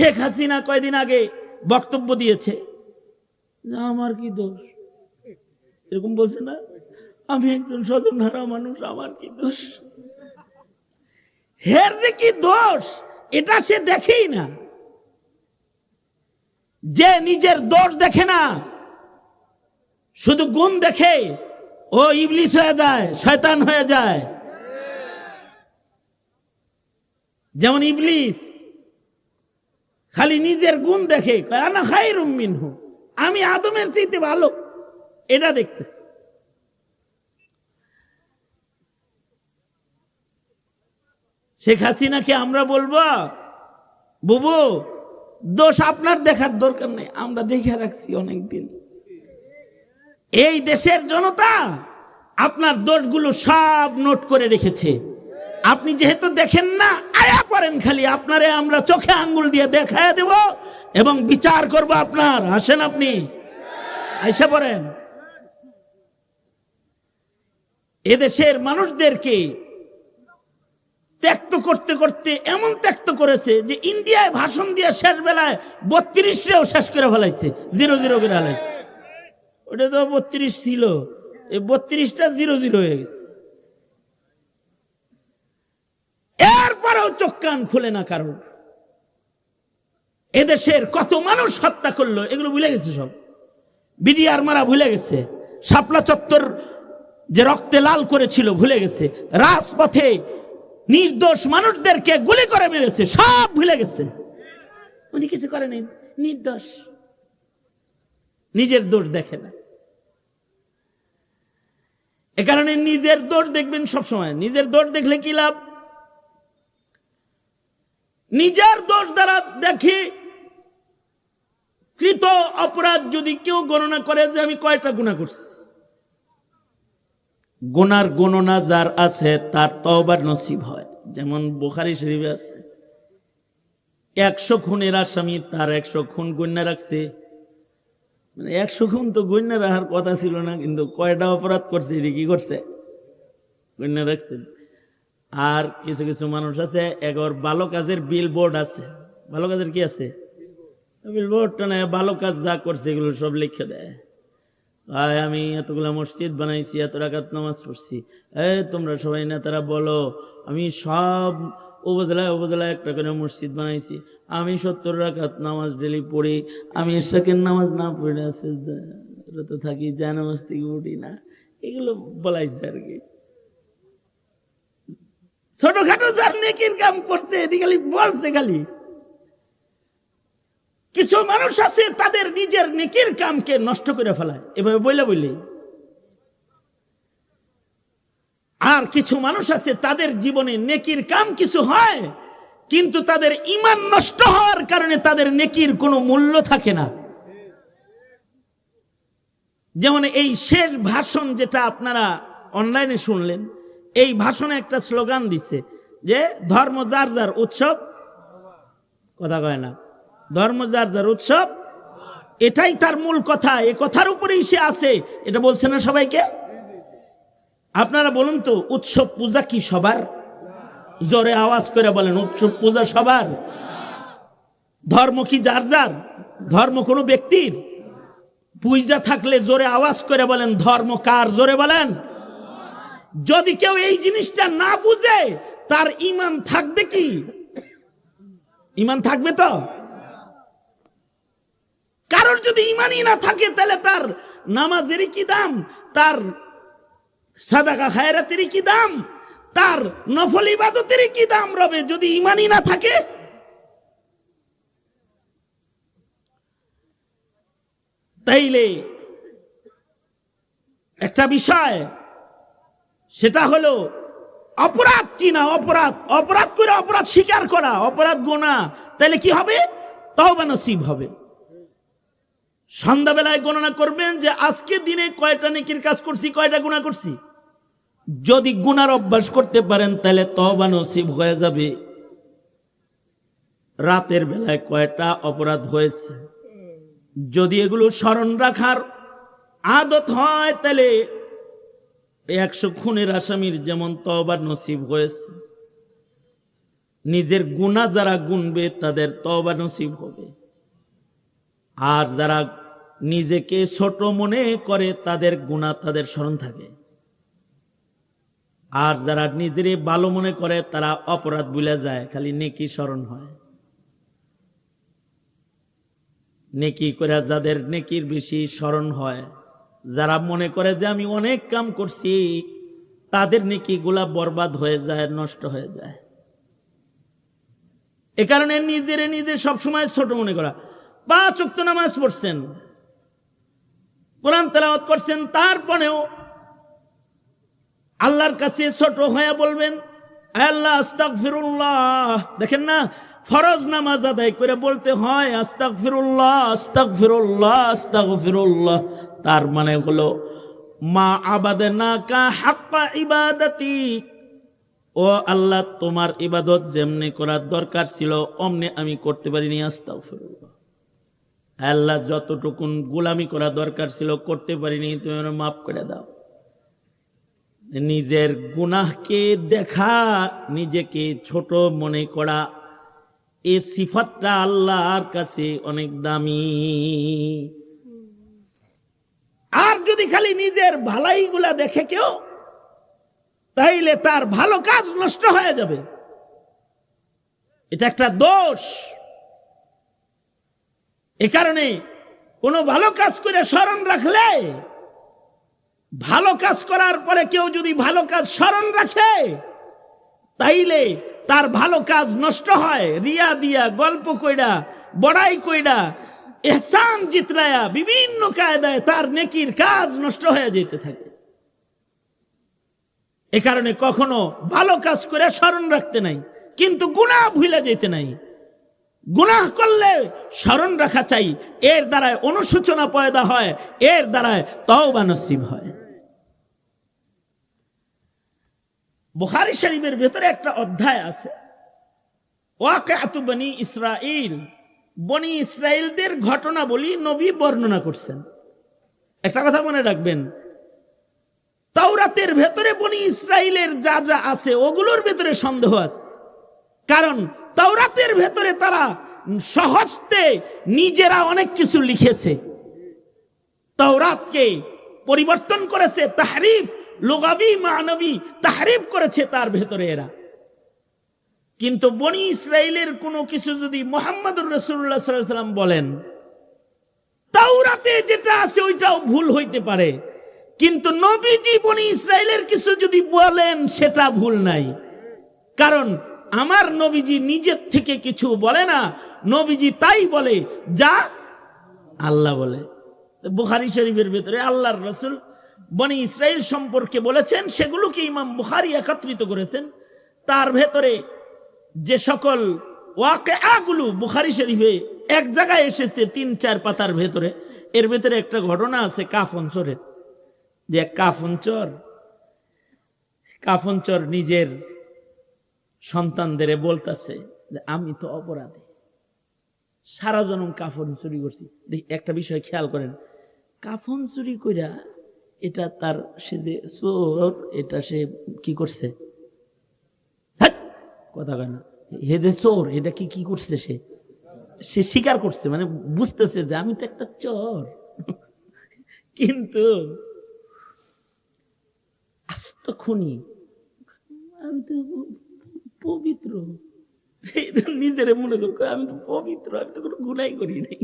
শেখ হাসিনা কয়দিন আগে বক্তব্য দিয়েছে, আমার কি দোষ, এরকম বলছে না, আমি একজন স্বজনহারা মানুষ, আমার কি দোষ। হের যে কি দোষ এটা সে দেখেই না। যে নিজের দোষ দেখে না, শুধু গুণ দেখে, ও ইবলিস হয়ে যায়, শয়তান হয়ে যায়। যেমন ইবলিস খালি নিজের গুণ দেখে, আনা খায়রুম মিনহু, আমি আদমের চাইতে ভালো, এটা দেখতেছে। শেখ হাসিনাকে আমরা বলবো, বুবু দোষ আপনার দেখার দরকার নেই, আমরা দেখে রাখছি অনেকদিন। এই দেশের জনতা আপনার দোষগুলো সব নোট করে রেখেছে। আপনি যেহেতু দেখেন না, আয়া করেন খালি, আপনারে আমরা চোখে আঙ্গুল দিয়ে দেখায় দেব এবং বিচার করব আপনার। আসেন, আপনি আইসা পড়েন। এদেশের মানুষদেরকে ত্যাক্ত করতে করতে এমন ত্যাক্ত করেছে যে ইন্ডিয়ায় ভাষণ দিয়ে শেষ বেলায় 32রেও শেষ করে ফেলাইছে, 0-0 করে ফেলাইছে। ওটা তো 32 ছিল, এই 32টা 0-0 হয়ে গেছে। এরপরেও চোখ কান খুলে না কারণ। এদেশের কত মানুষ হত্যা করলো এগুলো ভুলে গেছে সব। বিডিআর মারা ভুলে গেছে, শাপলা চত্বর যে রক্তে লাল করেছিল ভুলে গেছে, রাজপথে নির্দোষ মানুষদেরকে গুলি করে মেরেছে সব ভুলে গেছে। উনি কিছু করেনি, নির্দোষ, নিজের দোষ দেখে না। এ কারণে নিজের দোষ দেখবেন সবসময়। নিজের দোষ দেখলে কি লাভ? নিজের দোষ দ্বারা দেখি কৃত অপরাধ যদি কেউ গণনা করে যে আমি কয়টা গুনাহ করছি, গুনার গণনা যার আছে তার তওবার নসিব হয়। যেমন বুখারী শরীফে আছে, 100 খুনের আসামি তার 100 খুন গণ্য রাখছে। মানে 100 খুন তো গণ্য রাখার কথা ছিল না, কিন্তু কয়টা অপরাধ করছে এটা কি করছে, গণ্য রাখছে। আর কিছু কিছু মানুষ আছে, এগর ভালো কাজের বিল বোর্ড আছে। ভালো কাজের কি আছে? বিল বোর্ডটা না, ভালো কাজ যা করছে এগুলো সব লিখে দেয়। আমি এতগুলা মসজিদ বানাইছি, এত রাকাত নামাজ পড়ছি, তোমরা সবাই নেতারা বলো আমি সব উপজেলায় একটা করে মসজিদ বানাইছি, আমি 70 রাকাত নামাজ ডেলি পড়ি, আমি এশাকের নামাজ না পড়ে আছে তো থাকি, যায় নামাজ থেকে উঠি না, এগুলো বলাইছে আর কি। ছোটখাটো যার নেকির কাম করছে এটি খালি বলছে খালি। কিছু মানুষ আছে তাদের নিজের নেকির কামকে নষ্ট করে ফেলায় এভাবে বইলে। আর কিছু মানুষ আছে তাদের জীবনে নেকির কাম কিছু হয়, কিন্তু তাদের ঈমান নষ্ট হওয়ার কারণে তাদের নেকির কোনো মূল্য থাকে না। যেমন এই শেষ ভাষণ যেটা আপনারা অনলাইনে শুনলেন, এই ভাষণে একটা স্লোগান দিচ্ছে যে ধর্ম যার যার উৎসব, কথা কয় না, ধর্ম যার যার উৎসব, এটাই তার মূল কথা। এ কথার উপরেই সে আছে, এটা বলছে না সবাইকে। আপনারা বলুন তো, উৎসব পূজা কি সবার? জোরে আওয়াজ করে বলেন, উৎসব পূজা সবার? ধর্ম কি যার যার? ধর্ম কোনো ব্যক্তির? পূজা থাকলে জোরে আওয়াজ করে বলেন ধর্ম কার? জোরে বলেন। যদি কেউ এই জিনিসটা না বুঝে তার ঈমান থাকবে কি? ঈমান থাকবে তো? কারোর যদি ঈমানই না থাকে তাহলে তার নামাজেরই কি দাম, তার সাদাকা খায়রাতেরই কি দাম, তার নফল ইবাদতেরই কি দাম রবে যদি ঈমানই না থাকে? তাইলে একটা বিষয়, সেটা হলো অপরাধ চিনা, অপরাধ করে অপরাধ স্বীকার করা, অপরাধ গোনা। তাইলে কি হবে? তওবা নসিব হবে। সন্ধ্যাবেলায় গণনা করবেন যে আজকে দিনে কয়টা নেকির কাজ করছি, কয়টা গুনাহ করছি। যদি গুনার অভ্যাস করতে পারেন তাহলে তওবা নসিব হয়ে যাবে। রাতের বেলায় কয়টা অপরাধ হয়েছে, যদি এগুলো স্মরণ রাখার আদত হয় তাহলে 100 খুনের আসামির যেমন তওবা নসিব হয়েছে। নিজের গুনাহ যারা গুনবে তাদের তওবা নসিব হবে, আর যারা নিজেকে ছোট মনে করে তাদের গুনাহ তাদের স্মরণ থাকে, আর যারা নিজেরই ভালো মনে করে তারা অপরাধ ভুলে যায়, খালি নেকি স্মরণ হয়। নেকি করে যাদের নেকির বেশি স্মরণ হয়, যারা মনে করে যে আমি অনেক কাম করছি, তাদের নেকিগুলা বরবাদ হয়ে যায়, নষ্ট হয়ে যায়। এ কারণে নিজে সবসময় ছোট মনে করা। 5 ওয়াক্ত নামাজ পড়ছেন, কোরআন তেলাওয়াত করছেন, তারপরেও আল্লাহর কাছে ছোট হয়ে বলবেন আল্লাহ আস্তাগফিরুল্লাহ। দেখেন না, ফরজ নামাজ আদায় করে বলতে হয় আস্তাগফিরুল্লাহ আস্তাগফিরুল্লাহ আস্তাগফিরুল্লাহ। তার মানে হলো মা আবাদনাকা হাক্কা ইবাদাতি, ও আল্লাহ তোমার ইবাদত যেমনি করার দরকার ছিল অমনি আমি করতে পারিনি, আস্তাগফিরুল্লাহ। আল্লাহ যতটুকুন গোলামি করা দরকার ছিল করতে পারিনি, তুমি আমার মাফ করে দাও। নিজের গুনাহকে দেখা, নিজেকে ছোট মনে করা, এই সিফাতটা আল্লাহর কাছে অনেক দামি। আর যদি খালি নিজের ভালাইগুলা দেখে কেউ, তাইলে তার ভালো কাজ নষ্ট হয়ে যাবে। এটা একটা দোষ। এ কারণে কোনো ভালো কাজ করে স্মরণ রাখলে, ভালো কাজ করার পরে কেউ যদি ভালো কাজ স্মরণ রাখে, তাইলে তার ভালো কাজ নষ্ট হয়। রিয়া দিয়া, গল্প কইরা, বড়াই কইরা, ইহসান জিতলায়া, বিভিন্ন কায়দায় তার নেকির কাজ নষ্ট হয়ে যেতে থাকে। এ কারণে কখনো ভালো কাজ করে স্মরণ রাখতে নাই, কিন্তু গুনাহ ভুলে যেতে নাই। গুনাহ করলে স্মরণ রাখা চাই, এর দ্বারায় অনুশোচনা পয়দা হয়, এর দ্বারায় তওবা নসিব হয়। বুখারী শরীফের ভেতরে একটা অধ্যায় আছে, ওয়াকিআতু বনি ইসরাইল। বনি ইসরাইলদের ঘটনা বলি নবী বর্ণনা করছেন। একটা কথা মনে রাখবেন, তাওরাতের ভেতরে বনি ইসরাইলের যা যা আছে ওগুলোর ভেতরে সন্দেহ আছে। কারণ তাওরাতের ভেতরে তারা সহজতে নিজেরা অনেক কিছু লিখেছে, তাওরাতকে পরিবর্তন করেছে, তাহরিফ, লুগাবি মানবী তাহরিফ করেছে তার ভেতরে এরা। কিন্তু বনি ইসরাইলের কোনো কিছু যদি মুহাম্মদুর রাসূলুল্লাহ সাল্লাল্লাহু আলাইহি ওয়াসাল্লাম বলেন, তাওরাতে যেটা আছে ওইটাও ভুল হইতে পারে, কিন্তু নবীজি বনি ইসরাইলের কিছু যদি বলেন সেটা ভুল নাই। কারণ আমার নবীজি নিজের থেকে কিছু বলে না, নবীজি তাই বলে যা আল্লাহ বলে। বুখারী শরীফের ভিতরে আল্লাহর রাসূল বনি ইসরাইল সম্পর্কে বলেছেন, সেগুলোকে ইমাম বুখারী একত্রিত করেছেন। তার ভেতরে যে সকল ওয়াকিআগুলো বুখারী শরীফে এক জায়গায় এসেছে 3-4 পাতার ভেতরে, এর ভেতরে একটা ঘটনা আছে কাফনচরের। যে কাফনচর নিজের সন্তানদের বলতেছে যে আমি তো অপরাধী, সারা জনম কাফন চুরি করছি। একটা বিষয় খেয়াল করেন, কাফন চুরি কইরা এটা তার, সে যে চোর, এটা সে কি করছে, কথা কয় না, হে যে চোর, এটা কি করছে, সে স্বীকার করছে, মানে বুঝতেছে যে আমি তো একটা চোর। কিন্তু আস্ত খুনি, আমি তো পবিত্র, নিজের মনে করি আমি তো পবিত্র, আমি তো কোনো গুনাই করি নাই।